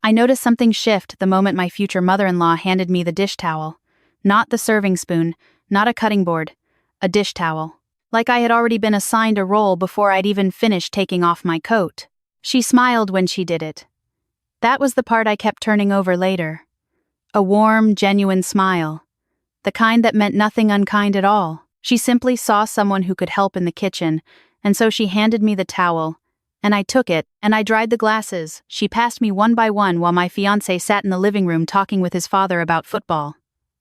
I noticed something shift the moment my future mother-in-law handed me the dish towel. Not the serving spoon, not a cutting board, a dish towel. Like I had already been assigned a role before I'd even finished taking off my coat. She smiled when she did it. That was the part I kept turning over later. A warm, genuine smile. The kind that meant nothing unkind at all. She simply saw someone who could help in the kitchen, and so she handed me the towel, and I took it, and I dried the glasses. She passed me one by one while my fiancé sat in the living room talking with his father about football.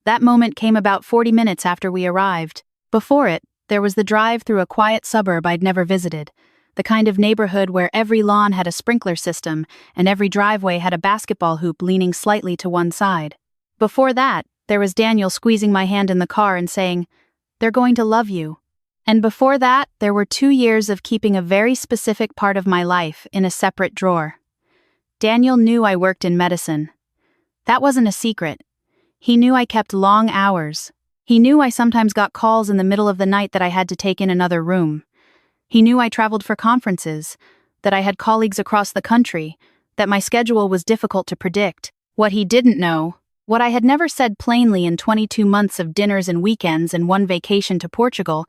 That moment came about 40 minutes after we arrived. Before it, there was the drive through a quiet suburb I'd never visited, the kind of neighborhood where every lawn had a sprinkler system and every driveway had a basketball hoop leaning slightly to one side. Before that, there was Daniel squeezing my hand in the car and saying, "They're going to love you." And before that, there were 2 years of keeping a very specific part of my life in a separate drawer. Daniel knew I worked in medicine. That wasn't a secret. He knew I kept long hours. He knew I sometimes got calls in the middle of the night that I had to take in another room. He knew I traveled for conferences, that I had colleagues across the country, that my schedule was difficult to predict. What he didn't know, what I had never said plainly in 22 months of dinners and weekends and one vacation to Portugal,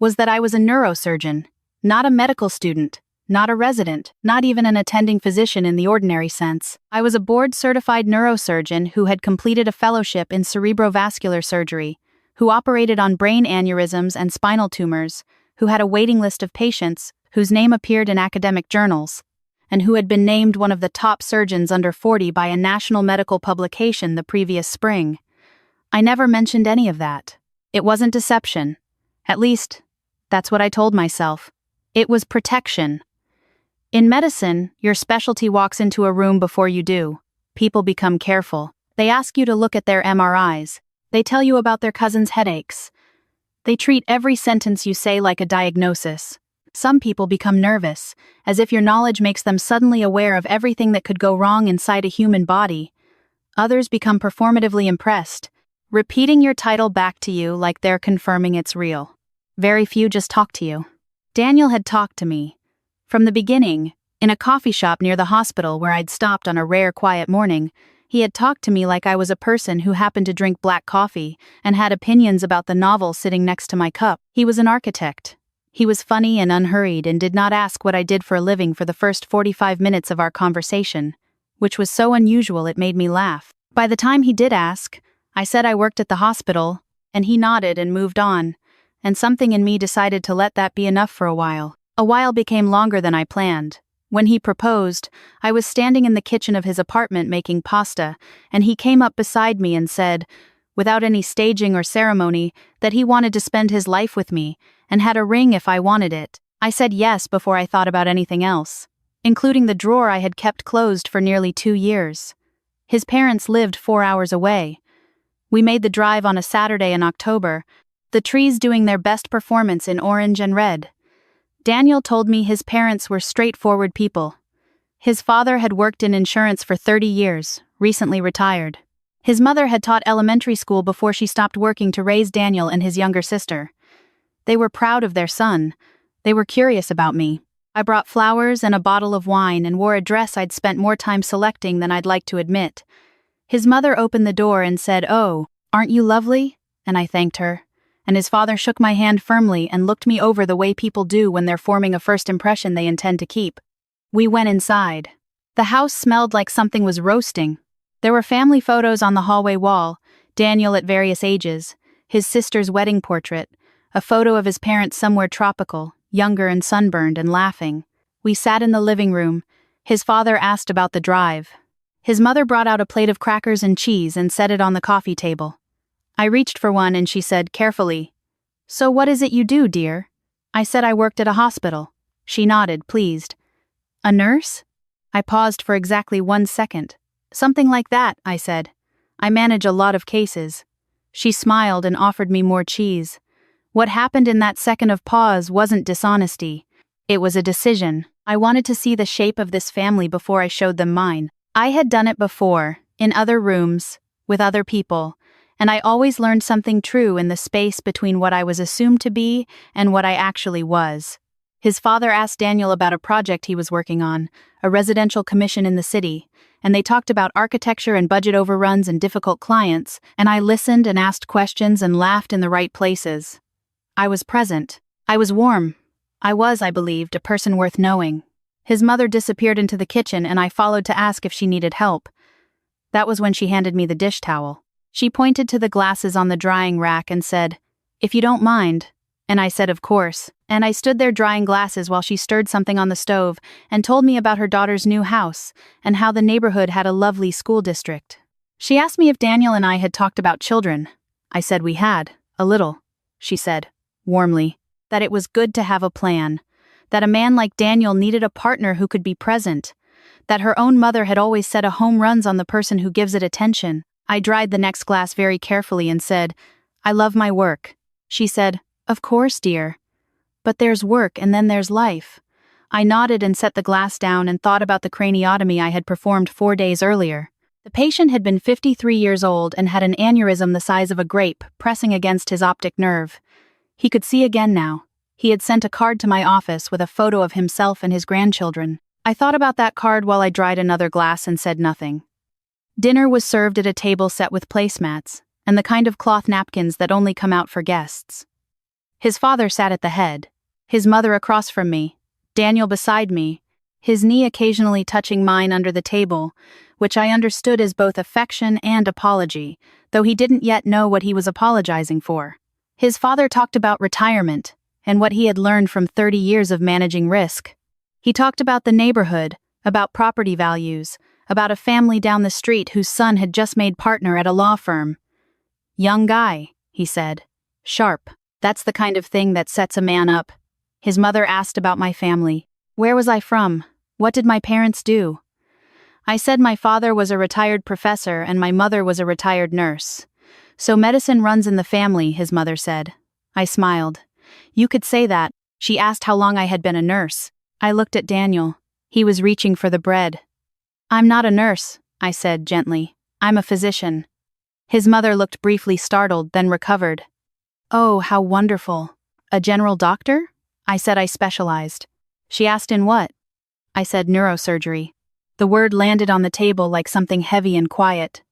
was that I was a neurosurgeon, not a medical student, not a resident, not even an attending physician in the ordinary sense. I was a board-certified neurosurgeon who had completed a fellowship in cerebrovascular surgery, who operated on brain aneurysms and spinal tumors, who had a waiting list of patients whose name appeared in academic journals, and who had been named one of the top surgeons under 40 by a national medical publication the previous spring. I never mentioned any of that. It wasn't deception. At least, that's what I told myself. It was protection. In medicine, your specialty walks into a room before you do. People become careful. They ask you to look at their MRIs. They tell you about their cousin's headaches. They treat every sentence you say like a diagnosis. Some people become nervous, as if your knowledge makes them suddenly aware of everything that could go wrong inside a human body. Others become performatively impressed, repeating your title back to you like they're confirming it's real. Very few just talk to you. Daniel had talked to me. From the beginning, in a coffee shop near the hospital where I'd stopped on a rare quiet morning, he had talked to me like I was a person who happened to drink black coffee and had opinions about the novel sitting next to my cup. He was an architect. He was funny and unhurried and did not ask what I did for a living for the first 45 minutes of our conversation, which was so unusual it made me laugh. By the time he did ask, I said I worked at the hospital, and he nodded and moved on, and something in me decided to let that be enough for a while. A while became longer than I planned. When he proposed, I was standing in the kitchen of his apartment making pasta, and he came up beside me and said, without any staging or ceremony, that he wanted to spend his life with me, and had a ring if I wanted it. I said yes before I thought about anything else, including the drawer I had kept closed for nearly 2 years. His parents lived 4 hours away. We made the drive on a Saturday in October, the trees doing their best performance in orange and red. Daniel told me his parents were straightforward people. His father had worked in insurance for 30 years, recently retired. His mother had taught elementary school before she stopped working to raise Daniel and his younger sister. They were proud of their son. They were curious about me. I brought flowers and a bottle of wine and wore a dress I'd spent more time selecting than I'd like to admit. His mother opened the door and said, "Oh, aren't you lovely?" And I thanked her. And his father shook my hand firmly and looked me over the way people do when they're forming a first impression they intend to keep. We went inside. The house smelled like something was roasting. There were family photos on the hallway wall, Daniel at various ages, his sister's wedding portrait, a photo of his parents somewhere tropical, younger and sunburned and laughing. We sat in the living room. His father asked about the drive. His mother brought out a plate of crackers and cheese and set it on the coffee table. I reached for one and she said carefully, "So what is it you do, dear?" I said I worked at a hospital. She nodded, pleased. "A nurse?" I paused for exactly 1 second. "Something like that," I said. "I manage a lot of cases." She smiled and offered me more cheese. What happened in that second of pause wasn't dishonesty. It was a decision. I wanted to see the shape of this family before I showed them mine. I had done it before, in other rooms, with other people, and I always learned something true in the space between what I was assumed to be and what I actually was. His father asked Daniel about a project he was working on, a residential commission in the city, and they talked about architecture and budget overruns and difficult clients, and I listened and asked questions and laughed in the right places. I was present. I was warm. I was, I believed, a person worth knowing. His mother disappeared into the kitchen and I followed to ask if she needed help. That was when she handed me the dish towel. She pointed to the glasses on the drying rack and said, "If you don't mind." And I said, "Of course." And I stood there drying glasses while she stirred something on the stove and told me about her daughter's new house and how the neighborhood had a lovely school district. She asked me if Daniel and I had talked about children. I said we had, a little. She said, warmly, that it was good to have a plan, that a man like Daniel needed a partner who could be present, that her own mother had always said a home runs on the person who gives it attention. I dried the next glass very carefully and said, "I love my work." She said, "Of course, dear. But there's work and then there's life." I nodded and set the glass down and thought about the craniotomy I had performed 4 days earlier. The patient had been 53 years old and had an aneurysm the size of a grape pressing against his optic nerve. He could see again now. He had sent a card to my office with a photo of himself and his grandchildren. I thought about that card while I dried another glass and said nothing. Dinner was served at a table set with placemats, and the kind of cloth napkins that only come out for guests. His father sat at the head, his mother across from me, Daniel beside me, his knee occasionally touching mine under the table, which I understood as both affection and apology, though he didn't yet know what he was apologizing for. His father talked about retirement and what he had learned from 30 years of managing risk. He talked about the neighborhood, about property values, about a family down the street whose son had just made partner at a law firm. "Young guy," he said. "Sharp. That's the kind of thing that sets a man up." His mother asked about my family. Where was I from? What did my parents do? I said my father was a retired professor and my mother was a retired nurse. "So medicine runs in the family," his mother said. I smiled. "You could say that." She asked how long I had been a nurse. I looked at Daniel. He was reaching for the bread. "I'm not a nurse," I said gently. "I'm a physician." His mother looked briefly startled, then recovered. "Oh, how wonderful. A general doctor?" I said I specialized. She asked in what? I said neurosurgery. The word landed on the table like something heavy and quiet.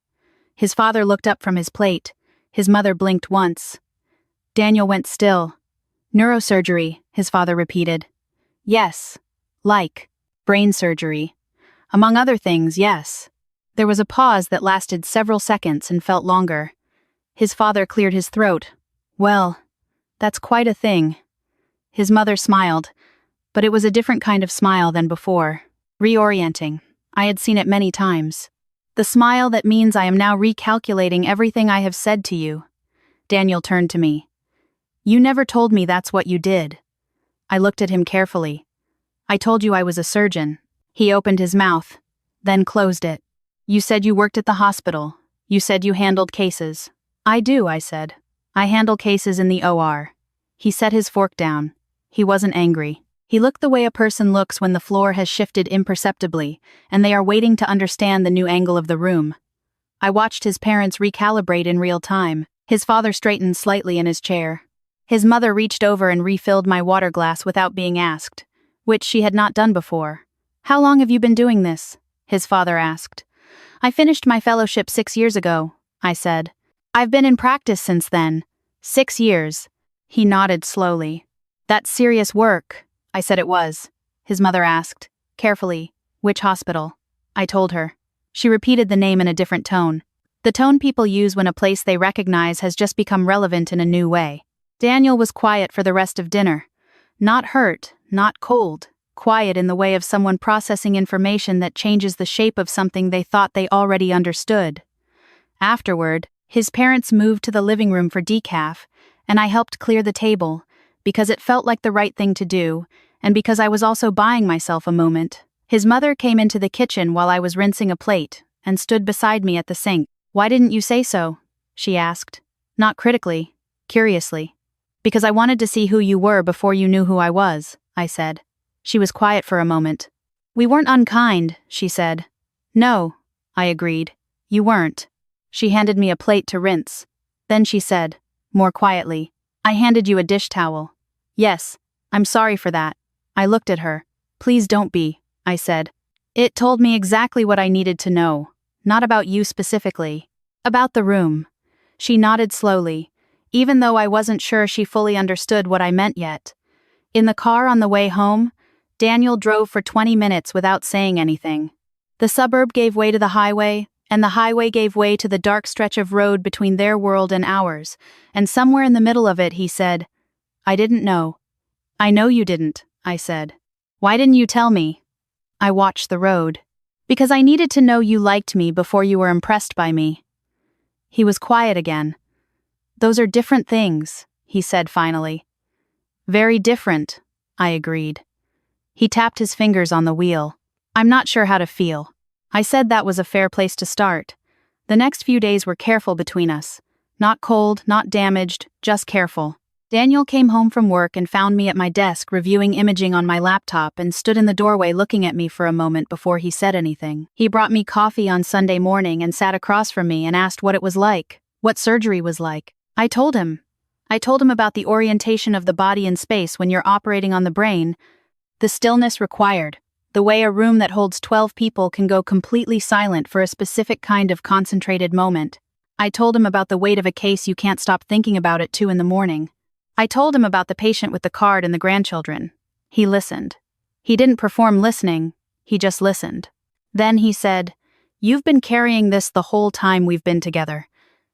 His father looked up from his plate. His mother blinked once. Daniel went still. "Neurosurgery," his father repeated. "Yes. Like brain surgery. Among other things, yes." There was a pause that lasted several seconds and felt longer. His father cleared his throat. "Well, that's quite a thing." His mother smiled, but it was a different kind of smile than before. Reorienting. I had seen it many times. The smile that means I am now recalculating everything I have said to you. Daniel turned to me. "You never told me that's what you did." I looked at him carefully. "I told you I was a surgeon." He opened his mouth, then closed it. "You said you worked at the hospital. You said you handled cases." "I do," I said. "I handle cases in the OR." He set his fork down. He wasn't angry. He looked the way a person looks when the floor has shifted imperceptibly, and they are waiting to understand the new angle of the room. I watched his parents recalibrate in real time. His father straightened slightly in his chair. His mother reached over and refilled my water glass without being asked, which she had not done before. "How long have you been doing this?" his father asked. "I finished my fellowship 6 years ago," I said. "I've been in practice since then. 6 years. He nodded slowly. "That's serious work." I said it was. His mother asked, carefully, "Which hospital?" I told her. She repeated the name in a different tone. The tone people use when a place they recognize has just become relevant in a new way. Daniel was quiet for the rest of dinner. Not hurt, not cold. Quiet in the way of someone processing information that changes the shape of something they thought they already understood. Afterward, his parents moved to the living room for decaf, and I helped clear the table, because it felt like the right thing to do, and because I was also buying myself a moment. His mother came into the kitchen while I was rinsing a plate, and stood beside me at the sink. "Why didn't you say so?" she asked. Not critically, curiously. "Because I wanted to see who you were before you knew who I was," I said. She was quiet for a moment. "We weren't unkind," she said. "No," I agreed. "You weren't." She handed me a plate to rinse. Then she said, more quietly, "I handed you a dish towel." "Yes, I'm sorry for that." I looked at her. "Please don't be," I said. It told me exactly what I needed to know, not about you specifically. About the room. She nodded slowly, even though I wasn't sure she fully understood what I meant yet. In the car on the way home, Daniel drove for 20 minutes without saying anything. The suburb gave way to the highway, and the highway gave way to the dark stretch of road between their world and ours, and somewhere in the middle of it he said, "I didn't know." "I know you didn't," I said. "Why didn't you tell me?" I watched the road. "Because I needed to know you liked me before you were impressed by me." He was quiet again. "Those are different things," he said finally. "Very different," I agreed. He tapped his fingers on the wheel. "I'm not sure how to feel." I said that was a fair place to start. The next few days were careful between us. Not cold, not damaged, just careful. Daniel came home from work and found me at my desk reviewing imaging on my laptop and stood in the doorway looking at me for a moment before he said anything. He brought me coffee on Sunday morning and sat across from me and asked what it was like, what surgery was like. I told him. I told him about the orientation of the body in space when you're operating on the brain, the stillness required, the way a room that holds 12 people can go completely silent for a specific kind of concentrated moment. I told him about the weight of a case you can't stop thinking about at 2 a.m. I told him about the patient with the card and the grandchildren. He listened. He didn't perform listening, he just listened. Then he said, "You've been carrying this the whole time we've been together."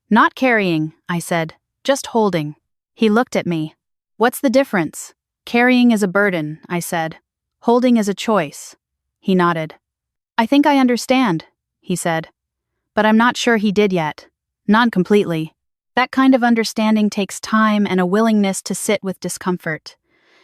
"Not carrying," I said, "just holding." He looked at me. "What's the difference?" "Carrying is a burden," I said. "Holding is a choice." He nodded. "I think I understand," he said. But I'm not sure he did yet. Not completely. That kind of understanding takes time and a willingness to sit with discomfort.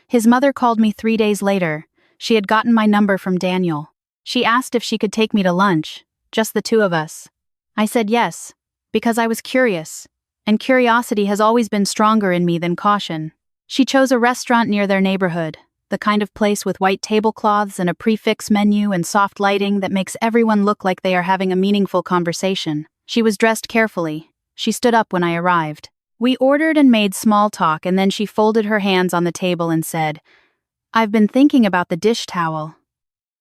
His mother called me 3 days later. She had gotten my number from Daniel. She asked if she could take me to lunch, just the two of us. I said yes, because I was curious, and curiosity has always been stronger in me than caution. She chose a restaurant near their neighborhood, the kind of place with white tablecloths and a prix-fixe menu and soft lighting that makes everyone look like they are having a meaningful conversation. She was dressed carefully. She stood up when I arrived. We ordered and made small talk, and then she folded her hands on the table and said, "I've been thinking about the dish towel."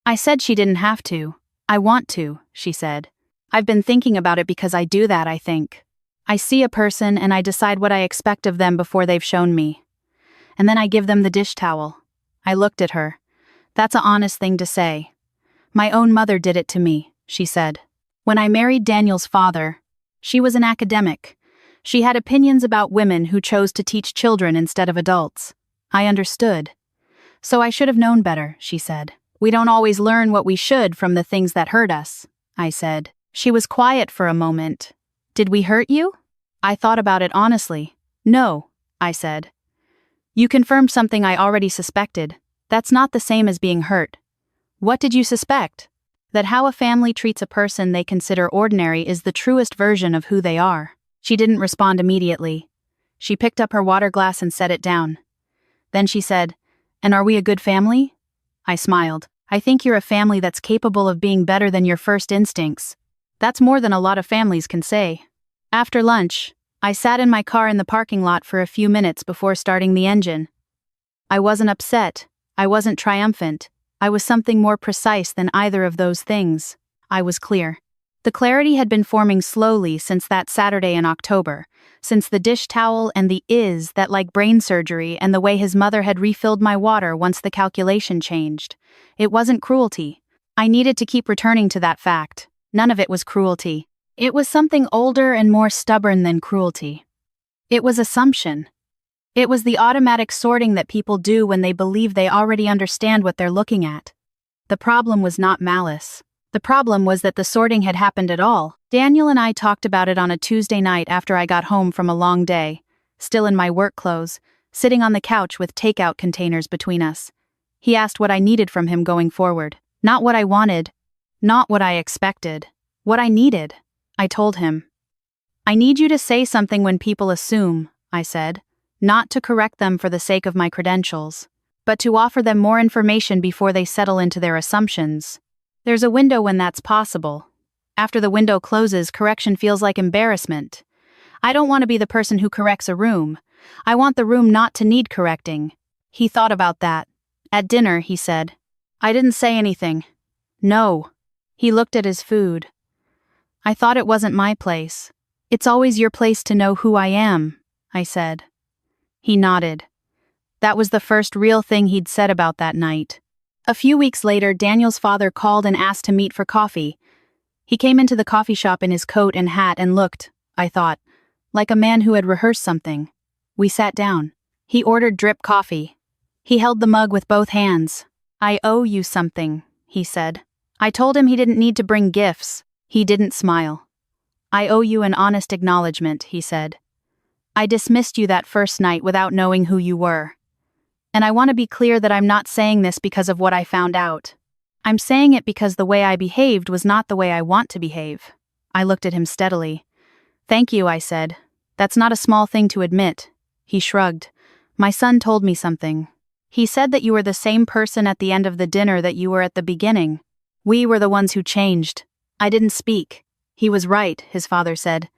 I said she didn't have to. "I want to," she said. "I've been thinking about it because I do that, I think. I see a person and I decide what I expect of them before they've shown me. And then I give them the dish towel." I looked at her. "That's an honest thing to say." "My own mother did it to me," she said. "When I married Daniel's father, she was an academic. She had opinions about women who chose to teach children instead of adults. I understood. So I should have known better," she said. "We don't always learn what we should from the things that hurt us," I said. She was quiet for a moment. "Did we hurt you?" I thought about it honestly. "No," I said. "You confirmed something I already suspected. That's not the same as being hurt." "What did you suspect?" "That how a family treats a person they consider ordinary is the truest version of who they are." She didn't respond immediately. She picked up her water glass and set it down. Then she said, "And are we a good family?" I smiled. "I think you're a family that's capable of being better than your first instincts. That's more than a lot of families can say." After lunch, I sat in my car in the parking lot for a few minutes before starting the engine. I wasn't upset. I wasn't triumphant. I was something more precise than either of those things. I was clear. The clarity had been forming slowly since that Saturday in October, since the dish towel and the that like brain surgery and the way his mother had refilled my water once the calculation changed. It wasn't cruelty. I needed to keep returning to that fact. None of it was cruelty. It was something older and more stubborn than cruelty. It was assumption. It was the automatic sorting that people do when they believe they already understand what they're looking at. The problem was not malice. The problem was that the sorting had happened at all. Daniel and I talked about it on a Tuesday night after I got home from a long day, still in my work clothes, sitting on the couch with takeout containers between us. He asked what I needed from him going forward. Not what I wanted. Not what I expected. What I needed. I told him. "I need you to say something when people assume," I said. "Not to correct them for the sake of my credentials, but to offer them more information before they settle into their assumptions. There's a window when that's possible. After the window closes, correction feels like embarrassment. I don't want to be the person who corrects a room. I want the room not to need correcting." He thought about that. At dinner, he said, "I didn't say anything." No. He looked at his food. I thought it wasn't my place. It's always your place to know who I am, I said. He nodded. That was the first real thing he'd said about that night. A few weeks later, Daniel's father called and asked to meet for coffee. He came into the coffee shop in his coat and hat and looked, I thought, like a man who had rehearsed something. We sat down. He ordered drip coffee. He held the mug with both hands. I owe you something, he said. I told him he didn't need to bring gifts. He didn't smile. I owe you an honest acknowledgement, he said. I dismissed you that first night without knowing who you were. And I want to be clear that I'm not saying this because of what I found out. I'm saying it because the way I behaved was not the way I want to behave. I looked at him steadily. Thank you, I said. That's not a small thing to admit. He shrugged. My son told me something. He said that you were the same person at the end of the dinner that you were at the beginning. We were the ones who changed. I didn't speak. He was right, his father said.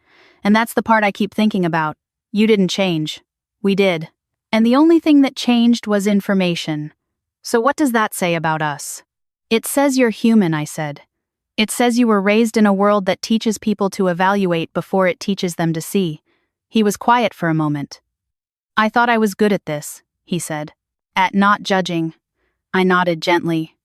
And that's the part I keep thinking about. You didn't change. We did. And the only thing that changed was information. So what does that say about us? It says you're human, I said. It says you were raised in a world that teaches people to evaluate before it teaches them to see. He was quiet for a moment. I thought I was good at this, he said. At not judging. I nodded gently.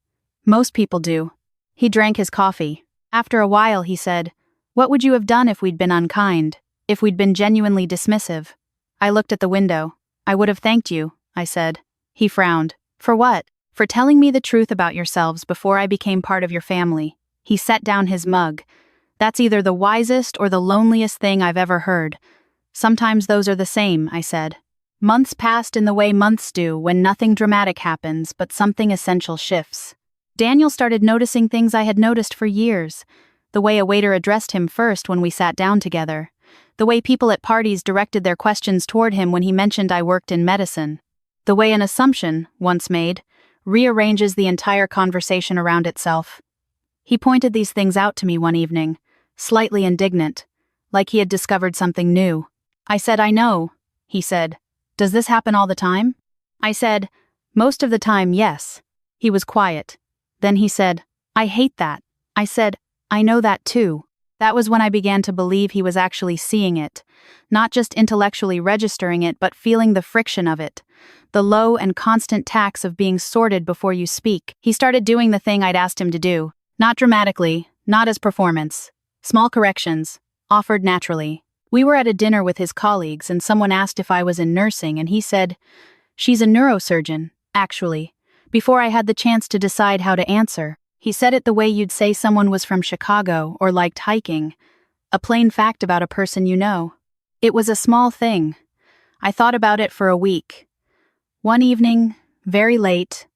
Most people do. He drank his coffee. After a while, he said, What would you have done if we'd been unkind? If we'd been genuinely dismissive? I looked at the window. I would have thanked you, I said. He frowned. For what? For telling me the truth about yourselves before I became part of your family. He set down his mug. That's either the wisest or the loneliest thing I've ever heard. Sometimes those are the same, I said. Months passed in the way months do when nothing dramatic happens but something essential shifts. Daniel started noticing things I had noticed for years. The way a waiter addressed him first when we sat down together. The way people at parties directed their questions toward him when he mentioned I worked in medicine. The way an assumption, once made, rearranges the entire conversation around itself. He pointed these things out to me one evening, slightly indignant, like he had discovered something new. I said, I know, he said. Does this happen all the time? I said, most of the time, yes. He was quiet. Then he said, I hate that. I said, I know that too. That was when I began to believe he was actually seeing it, not just intellectually registering it but feeling the friction of it, the low and constant tax of being sorted before you speak. He started doing the thing I'd asked him to do, not dramatically, not as performance. Small corrections, offered naturally. We were at a dinner with his colleagues and someone asked if I was in nursing and he said, She's a neurosurgeon, actually, before I had the chance to decide how to answer. He said it the way you'd say someone was from Chicago or liked hiking. A plain fact about a person you know. It was a small thing. I thought about it for a week. One evening, very late,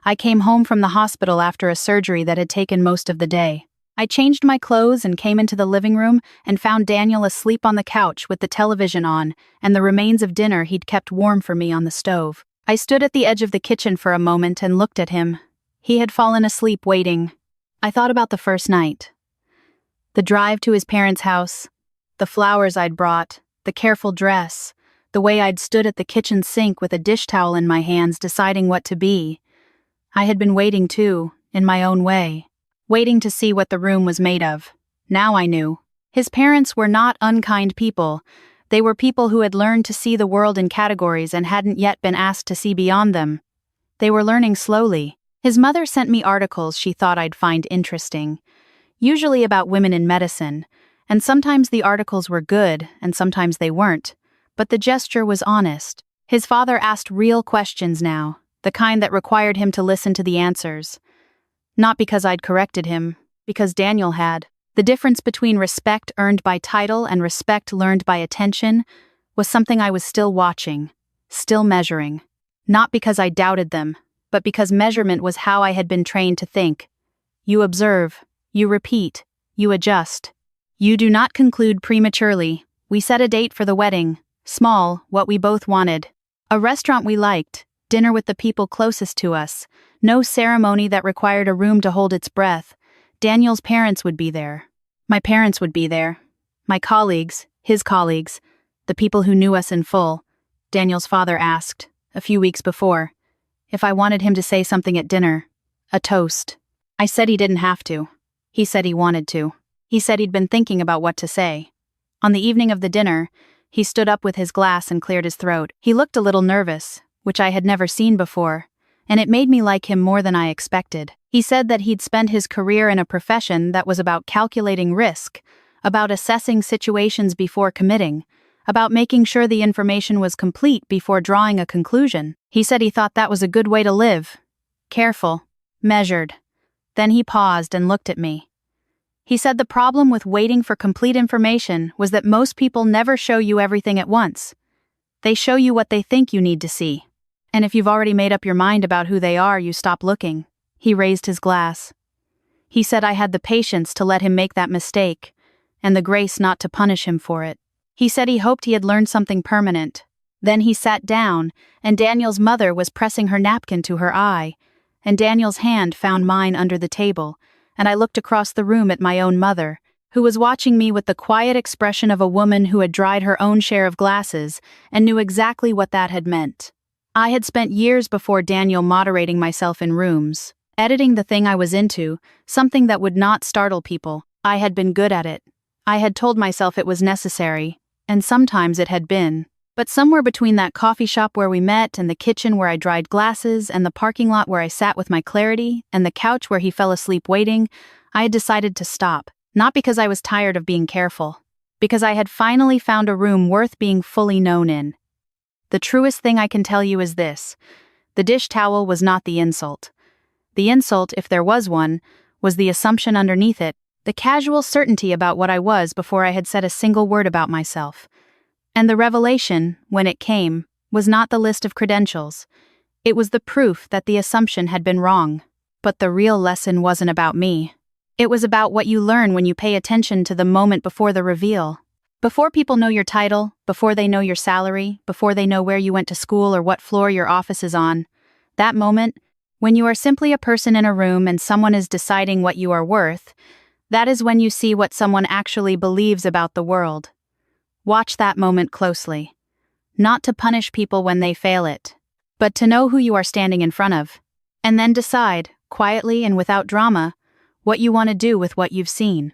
I came home from the hospital after a surgery that had taken most of the day. I changed my clothes and came into the living room and found Daniel asleep on the couch with the television on and the remains of dinner he'd kept warm for me on the stove. I stood at the edge of the kitchen for a moment and looked at him. He had fallen asleep waiting. I thought about the first night. The drive to his parents' house, the flowers I'd brought, the careful dress, the way I'd stood at the kitchen sink with a dish towel in my hands deciding what to be. I had been waiting too, in my own way, waiting to see what the room was made of. Now I knew. His parents were not unkind people. They were people who had learned to see the world in categories and hadn't yet been asked to see beyond them. They were learning slowly. His mother sent me articles she thought I'd find interesting, usually about women in medicine, and sometimes the articles were good and sometimes they weren't, but the gesture was honest. His father asked real questions now, the kind that required him to listen to the answers. Not because I'd corrected him, because Daniel had. The difference between respect earned by title and respect learned by attention was something I was still watching, still measuring. Not because I doubted them, but because measurement was how I had been trained to think. You observe, you repeat, you adjust. You do not conclude prematurely. We set a date for the wedding, small, what we both wanted. A restaurant we liked, dinner with the people closest to us, no ceremony that required a room to hold its breath. Daniel's parents would be there. My parents would be there. My colleagues, his colleagues, the people who knew us in full. Daniel's father asked, a few weeks before, if I wanted him to say something at dinner, a toast. I said he didn't have to. He said he wanted to. He said he'd been thinking about what to say. On the evening of the dinner, he stood up with his glass and cleared his throat. He looked a little nervous, which I had never seen before, and it made me like him more than I expected. He said that he'd spent his career in a profession that was about calculating risk, about assessing situations before committing, about making sure the information was complete before drawing a conclusion. He said he thought that was a good way to live. Careful, measured. Then he paused and looked at me. He said the problem with waiting for complete information was that most people never show you everything at once. They show you what they think you need to see. And if you've already made up your mind about who they are, you stop looking. He raised his glass. He said I had the patience to let him make that mistake, and the grace not to punish him for it. He said he hoped he had learned something permanent. Then he sat down, and Daniel's mother was pressing her napkin to her eye, and Daniel's hand found mine under the table, and I looked across the room at my own mother, who was watching me with the quiet expression of a woman who had dried her own share of glasses and knew exactly what that had meant. I had spent years before Daniel moderating myself in rooms, editing the thing I was into, something that would not startle people. I had been good at it. I had told myself it was necessary, and sometimes it had been. But somewhere between that coffee shop where we met and the kitchen where I dried glasses and the parking lot where I sat with my clarity and the couch where he fell asleep waiting, I had decided to stop. Not because I was tired of being careful. Because I had finally found a room worth being fully known in. The truest thing I can tell you is this. The dish towel was not the insult. The insult, if there was one, was the assumption underneath it, the casual certainty about what I was before I had said a single word about myself. And the revelation, when it came, was not the list of credentials. It was the proof that the assumption had been wrong. But the real lesson wasn't about me. It was about what you learn when you pay attention to the moment before the reveal. Before people know your title, before they know your salary, before they know where you went to school or what floor your office is on, that moment, when you are simply a person in a room and someone is deciding what you are worth, that is when you see what someone actually believes about the world. Watch that moment closely. Not to punish people when they fail it, but to know who you are standing in front of. And then decide, quietly and without drama, what you want to do with what you've seen.